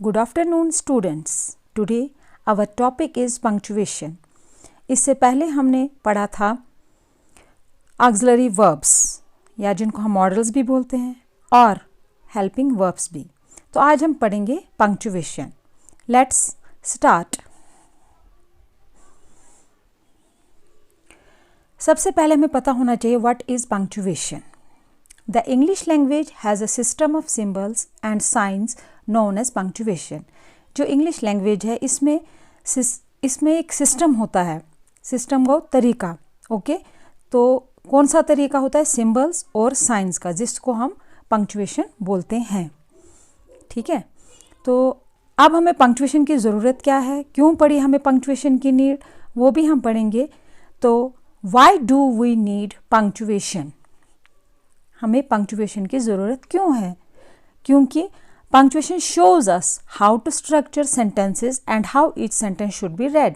Good afternoon students. Today our topic is punctuation. इससे पहले हमने पढ़ा था auxiliary verbs या जिनको हम modals भी बोलते हैं और helping verbs भी. तो आज हम पढ़ेंगे punctuation. Let's start. सबसे पहले हमें पता होना चाहिए what is punctuation. The English language has a system of symbols and signs known as punctuation. जो इंग्लिश लैंग्वेज है इसमें एक सिस्टम होता है, सिस्टम का तरीका. ओके, तो कौन सा तरीका होता है? सिंबल्स और साइंस का, जिसको हम पंक्चुएशन बोलते हैं. ठीक है, तो अब हमें पंक्चुएशन की ज़रूरत क्या है, क्यों पड़ी हमें पंक्चुएशन की नीड, वो भी हम पढ़ेंगे. तो why do we need punctuation, हमें पंक्चुएशन की ज़रूरत क्यों है? क्योंकि punctuation shows us how to structure sentences and how each sentence should be read.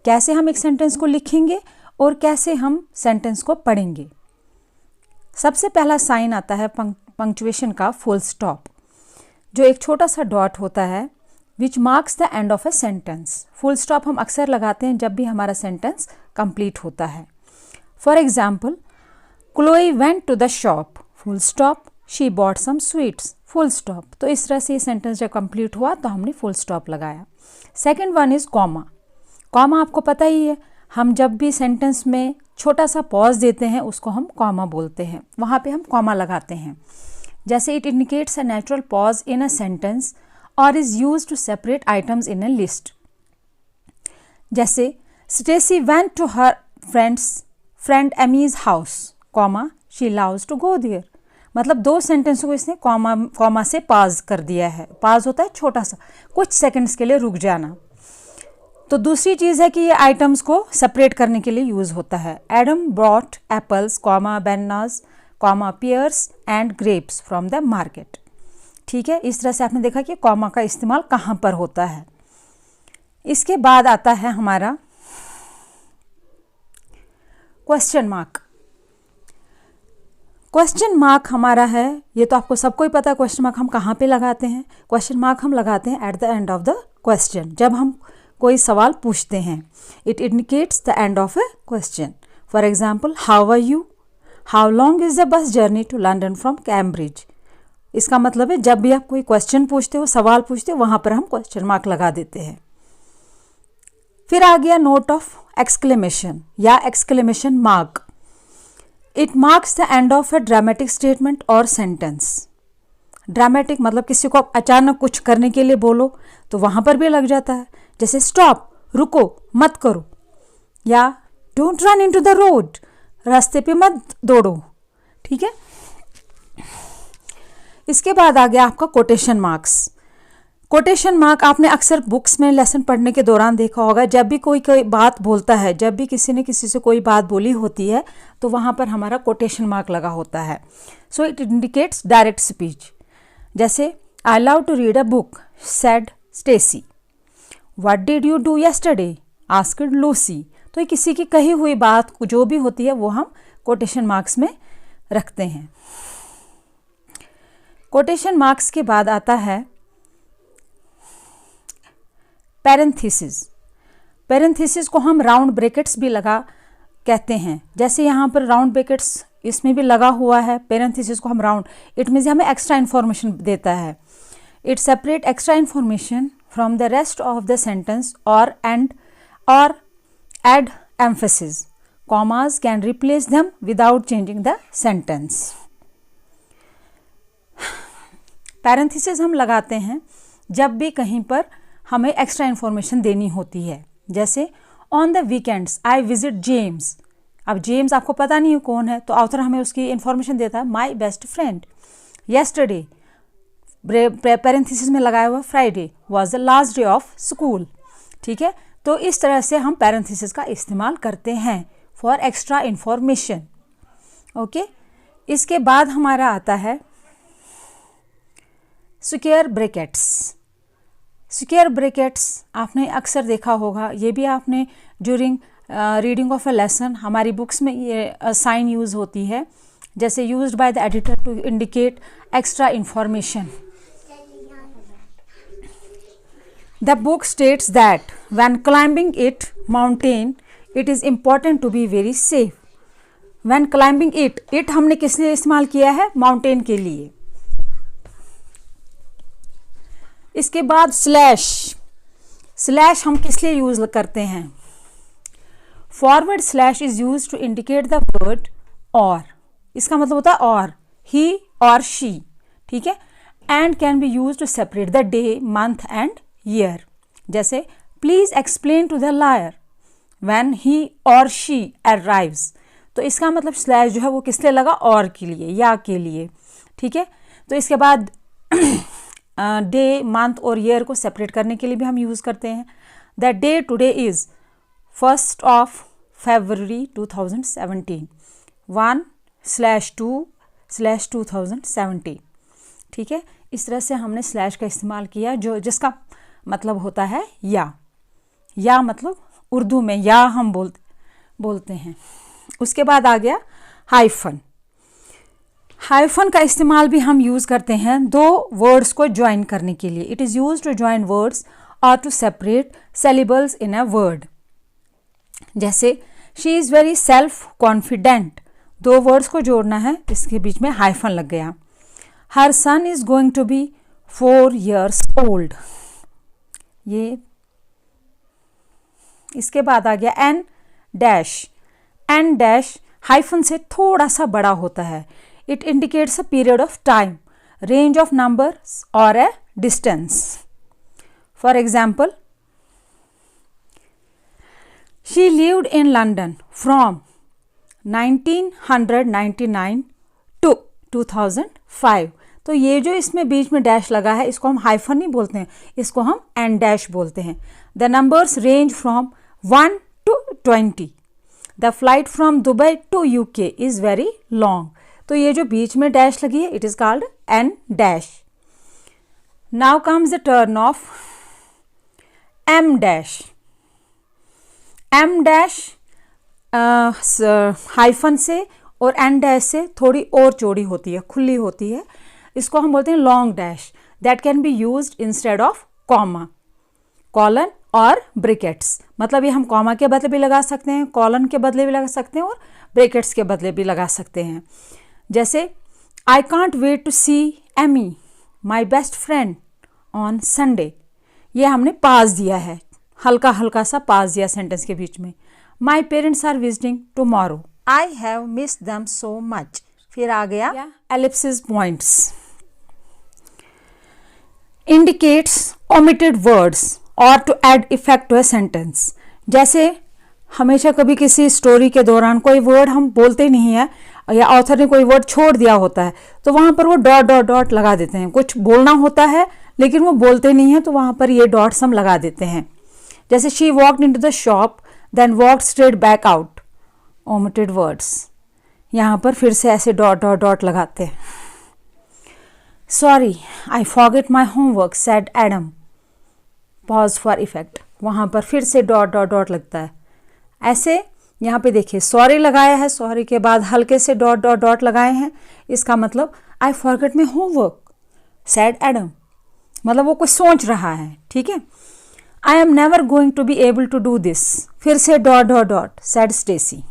कैसे हम एक सेंटेंस को लिखेंगे और कैसे हम सेंटेंस को पढ़ेंगे. सबसे पहला साइन आता है पंक्चुएशन का फुल स्टॉप, जो एक छोटा सा डॉट होता है which marks the end of a sentence. Full stop हम अक्सर लगाते हैं जब भी हमारा सेंटेंस कंप्लीट होता है. For example, Chloe went to the shop, full stop, she bought some sweets, full stop. तो इस तरह से ये सेंटेंस जब कंप्लीट हुआ तो हमने फुल स्टॉप लगाया. Second one is comma. Comma आपको पता ही है, हम जब भी सेंटेंस में छोटा सा पॉज देते हैं उसको हम कॉमा बोलते हैं, वहाँ पे हम कॉमा लगाते हैं. जैसे it indicates a natural pause in a sentence और is use to separate items in a list. जैसे Stacey went to her friend Amy's house, comma, she loves to go there. मतलब दो सेंटेंस को इसने comma से पाज कर दिया है. पाज होता है छोटा सा, कुछ सेकंड्स के लिए रुक जाना. तो दूसरी चीज़ है कि ये आइटम्स को सेपरेट करने के लिए यूज़ होता है. Adam brought apples, comma, bananas, comma, pears and grapes from the market. ठीक है, इस तरह से आपने देखा कि कॉमा का इस्तेमाल कहाँ पर होता है. इसके बाद आता है हमारा क्वेश्चन मार्क. क्वेश्चन मार्क हमारा है, ये तो आपको सबको ही पता है क्वेश्चन मार्क हम कहाँ पे लगाते हैं. क्वेश्चन मार्क हम लगाते हैं at the end of the question, जब हम कोई सवाल पूछते हैं. It indicates the end of a question. For example, how are you, how long is the bus journey to London from Cambridge. इसका मतलब है जब भी आप कोई क्वेश्चन पूछते हो, सवाल पूछते हो, वहाँ पर हम क्वेश्चन मार्क लगा देते हैं. फिर आ गया नोट ऑफ एक्सक्लेमेशन या exclamation mark. It marks the end of A dramatic statement और सेंटेंस. ड्रामेटिक मतलब किसी को अचानक कुछ करने के लिए बोलो तो वहाँ पर भी लग जाता है. जैसे स्टॉप, रुको, मत करो, या don't run into the road, रास्ते पे मत दौड़ो. ठीक है, इसके बाद आ गया आपका कोटेशन मार्क्स. कोटेशन मार्क आपने अक्सर बुक्स में लेसन पढ़ने के दौरान देखा होगा. जब भी कोई बात बोलता है, जब भी किसी ने किसी से कोई बात बोली होती है तो वहाँ पर हमारा कोटेशन मार्क लगा होता है. So it indicates direct speech. जैसे I love to read a book, said Stacey. What did you do yesterday, asked Lucy. तो ये किसी की कही हुई बात जो भी होती है वो हम कोटेशन मार्क्स में रखते हैं. कोटेशन मार्क्स के बाद आता है पैरेंथेसिस. पैरेंथेसिस को हम राउंड ब्रैकेट्स भी लगा कहते हैं. जैसे यहाँ पर राउंड ब्रैकेट्स इसमें भी लगा हुआ है. पैरेंथेसिस को हम राउंड, इट मीन्स हमें एक्स्ट्रा इन्फॉर्मेशन देता है. It separate extra information from the rest of the sentence और add emphasis. Commas can replace them without changing the sentence. Parenthesis हम लगाते हैं जब भी कहीं पर हमें एक्स्ट्रा इन्फॉर्मेशन देनी होती है. जैसे on the weekends I visit James. अब जेम्स आपको पता नहीं है कौन है, तो ऑथर हमें उसकी इन्फॉर्मेशन देता है, माई बेस्ट फ्रेंड. येस्टरडे पैरेंथेसिस में लगाया हुआ Friday was the last day of school. ठीक है, तो इस तरह से हम पैरेंथेसिस का इस्तेमाल करते हैं फॉर एक्स्ट्रा इन्फॉर्मेशन. ओके, इसके बाद हमारा आता है स्क्वायर ब्रैकेट्स. स्क्वायर ब्रैकेट्स आपने अक्सर देखा होगा, ये भी आपने during reading of a lesson हमारी बुक्स में ये साइन यूज़ होती है. जैसे used by the editor to indicate extra information. The book states that when climbing it mountain, it is important to be very safe. When climbing it हमने किस लिए इस्तेमाल किया है? माउंटेन के लिए. इसके बाद स्लैश हम किस लिए यूज करते हैं? Forward slash is use to indicate the word or. इसका मतलब होता है और, ही और शी. ठीक है. And can be use to separate the day, month and year. जैसे please explain to the lawyer when he और शी अराइव्स. तो इसका मतलब स्लैश जो है वो किस लिए लगा? और के लिए, या के लिए. ठीक है. तो इसके बाद डे, मंथ और ईयर को सेपरेट करने के लिए भी हम यूज़ करते हैं. The day today is 1st of February 2017. 1/2/2017. ठीक है. इस तरह से हमने स्लैश का इस्तेमाल किया जो जिसका मतलब होता है या मतलब उर्दू में या हम बोलते हैं. उसके बाद आ गया हाइफन. हाइफन का इस्तेमाल भी हम यूज़ करते हैं दो वर्ड्स को ज्वाइन करने के लिए. It is use to join words और to separate syllables in a word. जैसे she is very self confident. दो वर्ड्स को जोड़ना है, इसके बीच में हाइफन लग गया. Her son is going to be 4 years old. ये इसके बाद आ गया en dash. En dash hyphen से थोड़ा सा बड़ा होता है. It indicates a period of time, range of numbers or a distance. For example, she lived in London from 1999 to 2005. तो ये जो इसमें बीच में डैश लगा है इसको हम हाइफन नहीं बोलते हैं, इसको हम एन डैश बोलते हैं. The numbers range from 1 to 20. The flight from Dubai to UK is very long. तो ये जो बीच में डैश लगी है it is called en dash. Now comes the turn of em dash. Em dash hyphen से और एन डैश से थोड़ी और चौड़ी होती है, खुली होती है. इसको हम बोलते हैं long dash. That can be used instead of comma, colon और ब्रैकेट्स. मतलब ये हम कॉमा के बदले भी लगा सकते हैं, कॉलन के बदले भी लगा सकते हैं और ब्रैकेट्स के बदले भी लगा सकते हैं. जैसे I can't wait to see Amy my best friend on Sunday. ये हमने पास दिया है, हल्का हल्का सा पास दिया सेंटेंस के बीच में. My parents are visiting tomorrow. I have missed them so much. फिर आ गया ellipsis points. Indicates omitted words और to add effect to a sentence. जैसे हमेशा कभी किसी स्टोरी के दौरान कोई वर्ड हम बोलते नहीं है या ऑथर ने कोई वर्ड छोड़ दिया होता है तो वहाँ पर वो डॉट डॉट डॉट लगा देते हैं. कुछ बोलना होता है लेकिन वो बोलते नहीं है तो वहाँ पर ये डॉट्स हम लगा देते हैं. जैसे she walked into the shop then walked straight back out. Omitted words. यहाँ पर फिर से ऐसे डॉट डॉट डॉट लगाते हैं. Sorry I forget my homework said Adam. Pause for effect. वहाँ पर फिर से डॉट डॉट डॉट लगता है. ऐसे यहाँ पे देखिए सॉरी लगाया है, सॉरी के बाद हल्के से डॉट डॉट डॉट लगाए हैं. इसका मतलब I forget my homework said Adam. मतलब वो कुछ सोच रहा है. ठीक है. I am never going to be able to do this. फिर से dot dot dot said Stacey.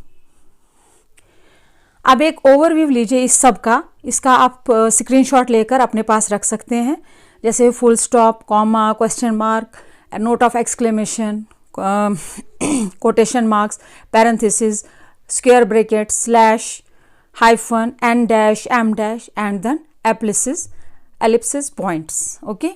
अब एक ओवरव्यू लीजिए इस सब का. इसका आप स्क्रीनशॉट लेकर अपने पास रख सकते हैं. जैसे full stop, comma, question mark, note of exclamation, quotation marks, parenthesis, square bracket, slash, hyphen, n dash, m dash and then ellipsis points. Okay.